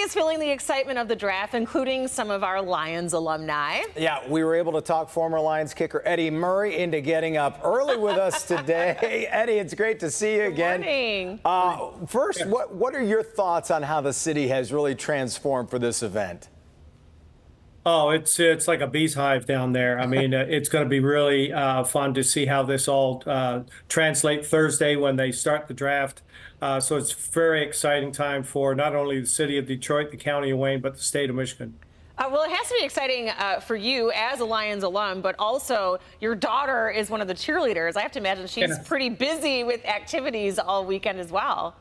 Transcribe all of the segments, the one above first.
is feeling the excitement of the draft, including some of our Lions alumni. Yeah, we were able to talk former Lions kicker Eddie Murray into getting up early with us today. Eddie, it's great to see you again. Good morning. First, what are your thoughts on how the city has really transformed for this event? Oh, it's like a bee's hive down there. I mean, it's going to be really fun to see how this all translates Thursday when they start the draft. So it's a very exciting time for not only the city of Detroit, the county of Wayne, but the state of Michigan. Well, it has to be exciting for you as a Lions alum, but also your daughter is one of the cheerleaders. I have to imagine she's pretty busy with activities all weekend as well.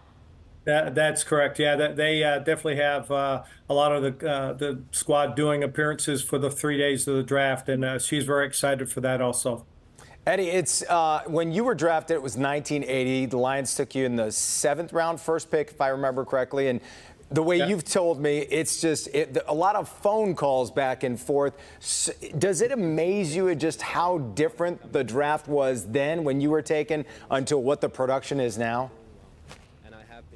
That's correct. Yeah, they definitely have a lot of the squad doing appearances for the 3 days of the draft, and she's very excited for that also. Eddie, it's when you were drafted, it was 1980. The Lions took you in the 7th round, first pick, if I remember correctly. And the way you've told me, it's just a lot of phone calls back and forth. Does it amaze you at just how different the draft was then when you were taken until what the production is now?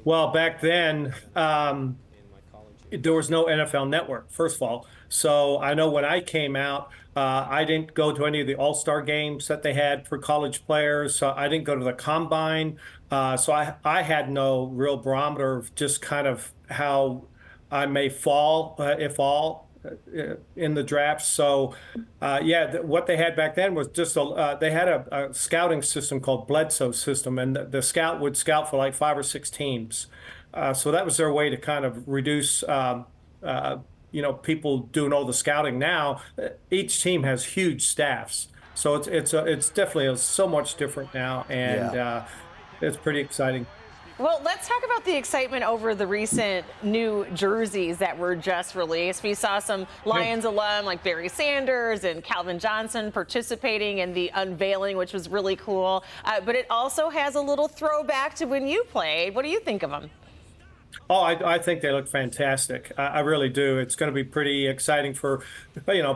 Well, back then, there was no NFL Network, first of all. So I know when I came out, I didn't go to any of the all-star games that they had for college players. So I didn't go to the combine. So I had no real barometer of just kind of how I may fall, if all, in the draft. So, what they had back then was just they had a scouting system called Bledsoe system, and the scout would scout for like 5 or 6 teams. So that was their way to kind of reduce, people doing all the scouting. Now, each team has huge staffs, so it's definitely so much different now, and it's pretty exciting. Well, let's talk about the excitement over the recent new jerseys that were just released. We saw some Lions alum like Barry Sanders and Calvin Johnson participating in the unveiling, which was really cool. But it also has a little throwback to when you played. What do you think of them? Oh, I think they look fantastic. I really do. It's going to be pretty exciting for,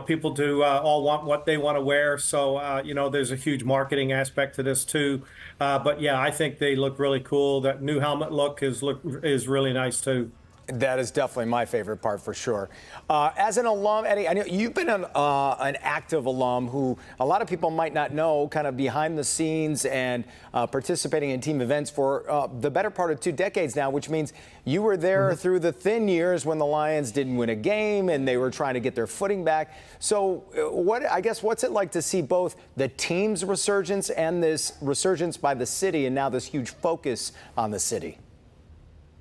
people to all want what they want to wear. So, there's a huge marketing aspect to this too. But yeah, I think they look really cool. That new helmet look is really nice too. That is definitely my favorite part for sure. As an alum, Eddie, I know you've been an active alum who a lot of people might not know, kind of behind the scenes and participating in team events for the better part of 2 decades now, which means you were there through the thin years when the Lions didn't win a game and they were trying to get their footing back. So what's it like to see both the team's resurgence and this resurgence by the city and now this huge focus on the city?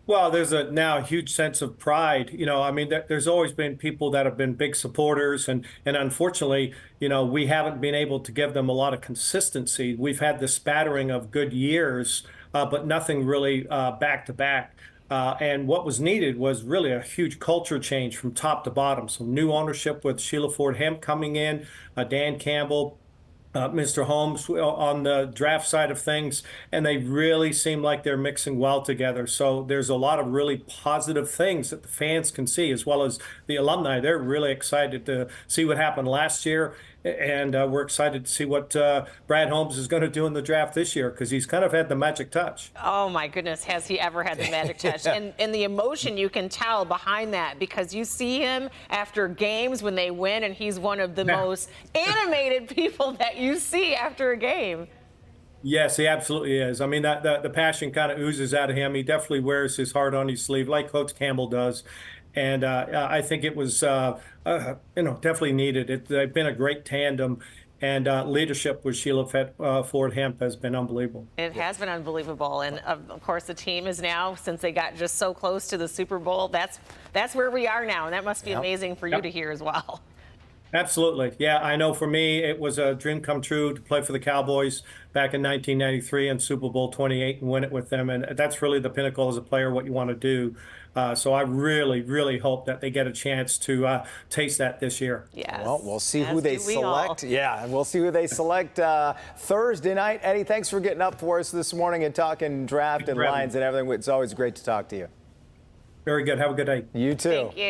Well, there's now a huge sense of pride. There's always been people that have been big supporters, and unfortunately, we haven't been able to give them a lot of consistency. We've had the spattering of good years, but nothing really back to back. And what was needed was really a huge culture change from top to bottom. So new ownership with Sheila Ford Hemp coming in, Dan Campbell, Mr. Holmes on the draft side of things, and they really seem like they're mixing well together. So there's a lot of really positive things that the fans can see, as well as the alumni. They're really excited to see what happened last year, and we're excited to see what Brad Holmes is going to do in the draft this year, because he's kind of had the magic touch. Oh, my goodness, has he ever had the magic touch? And the emotion you can tell behind that, because you see him after games when they win, and he's one of the most animated people that you see after a game. Yes, he absolutely is. I mean, the passion kind of oozes out of him. He definitely wears his heart on his sleeve, like Coach Campbell does. And I think it was, definitely needed. They've been a great tandem, and leadership with Sheila Ford Hemp has been unbelievable. It has been unbelievable, and of course, the team is now, since they got just so close to the Super Bowl, that's where we are now, and that must be amazing for you to hear as well. Absolutely. Yeah, I know for me, it was a dream come true to play for the Cowboys back in 1993 and Super Bowl 28 and win it with them. And that's really the pinnacle as a player, what you want to do. So I really, really hope that they get a chance to taste that this year. Yes. Well, we'll see who they select. Yeah, we'll see who they select Thursday night. Eddie, thanks for getting up for us this morning and talking draft and Lions and everything. It's always great to talk to you. Very good. Have a good day. You too. Thank you.